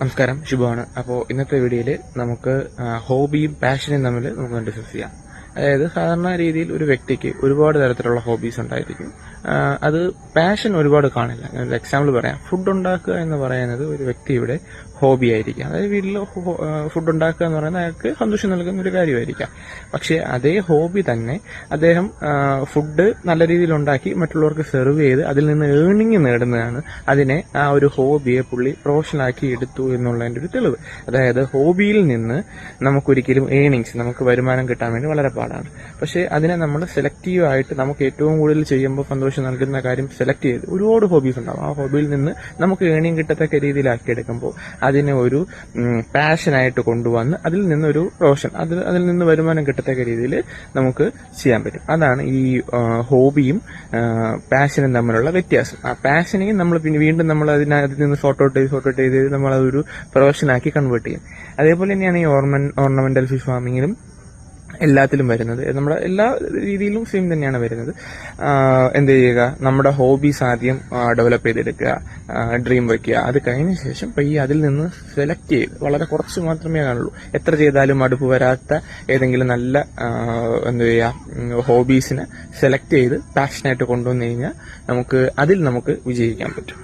നമസ്കാരം, ശുഭമാണ്. അപ്പോൾ ഇന്നത്തെ വീഡിയോയിൽ നമുക്ക് ഹോബിയും പാഷനും തമ്മിൽ നമുക്ക് ഡിസ്കസ് ചെയ്യാം. അതായത് സാധാരണ രീതിയിൽ ഒരു വ്യക്തിക്ക് ഒരുപാട് തരത്തിലുള്ള ഹോബീസ് ഉണ്ടായിരിക്കും. അത് പാഷൻ ഒരുപാട് കാണില്ല. ഞാനൊരു എക്സാമ്പിൾ പറയാം. ഫുഡ് ഉണ്ടാക്കുക എന്ന് പറയുന്നത് ഒരു വ്യക്തിയുടെ ഹോബി ആയിരിക്കാം. അതായത് വീട്ടിൽ ഫുഡ് ഉണ്ടാക്കുക എന്ന് പറയുന്നത് അയാൾക്ക് സന്തോഷം നൽകുന്ന ഒരു കാര്യമായിരിക്കാം. പക്ഷേ അതേ ഹോബി തന്നെ അദ്ദേഹം ഫുഡ് നല്ല രീതിയിൽ ഉണ്ടാക്കി മറ്റുള്ളവർക്ക് സെർവ് ചെയ്ത് അതിൽ നിന്ന് ഏർണിംഗ് നേടുന്നതാണ് അതിനെ ആ ഒരു ഹോബിയെ പുള്ളി പ്രൊഫഷണലാക്കി എടുത്തു എന്നുള്ളതിൻ്റെ ഒരു തെളിവ്. അതായത് ഹോബിയിൽ നിന്ന് നമുക്കൊരിക്കലും ഏർണിങ്സ്, നമുക്ക് വരുമാനം കിട്ടാൻ വേണ്ടി വളരെ പാടാണ്. പക്ഷേ അതിനെ നമ്മൾ സെലക്റ്റീവ് ആയിട്ട് നമുക്ക് ഏറ്റവും കൂടുതൽ ചെയ്യുമ്പോൾ സന്തോഷം നൽകുന്ന കാര്യം സെലക്ട് ചെയ്ത് ഒരുപാട് ഹോബീസ് ഉണ്ടാവും. ആ ഹോബിയിൽ നിന്ന് നമുക്ക് ഏർണിംഗ് കിട്ടത്തക്ക രീതിയിലാക്കി എടുക്കുമ്പോൾ അതിനെ ഒരു പാഷനായിട്ട് കൊണ്ടുവന്ന് അതിൽ നിന്നൊരു പ്രൊഫഷൻ, അതിൽ നിന്ന് വരുമാനം കിട്ടത്തക്ക രീതിയിൽ നമുക്ക് ചെയ്യാൻ പറ്റും. അതാണ് ഈ ഹോബിയും പാഷനും തമ്മിലുള്ള വ്യത്യാസം. ആ പാഷനെയും നമ്മൾ പിന്നെ വീണ്ടും നമ്മൾ അതിൽ നിന്ന് സോർട്ട് ഔട്ട് ചെയ്ത് നമ്മളതൊരു പ്രൊഫഷനാക്കി കൺവേർട്ട് ചെയ്യും. അതേപോലെ തന്നെയാണ് ഈ ഓർണമെന്റൽ ഫിഷ് ഫാമിങ്ങിലും എല്ലാത്തിലും വരുന്നത്. നമ്മുടെ എല്ലാ രീതിയിലും സെയിം തന്നെയാണ് വരുന്നത്. എന്ത് ചെയ്യുക, നമ്മുടെ ഹോബീസ് ആദ്യം ഡെവലപ്പ് ചെയ്തെടുക്കുക, ഡ്രീം വയ്ക്കുക. അത് കഴിഞ്ഞ ശേഷം പയ്യെ അതിൽ നിന്ന് സെലക്ട് ചെയ്ത് വളരെ കുറച്ച് മാത്രമേ കാണുള്ളൂ. എത്ര ചെയ്താലും മടുപ്പ് വരാത്ത ഏതെങ്കിലും നല്ല എന്ത് ചെയ്യുക ഹോബീസിനെ സെലക്ട് ചെയ്ത് പാഷനായിട്ട് കൊണ്ടുവന്നു കഴിഞ്ഞാൽ നമുക്ക് വിജയിക്കാൻ പറ്റും.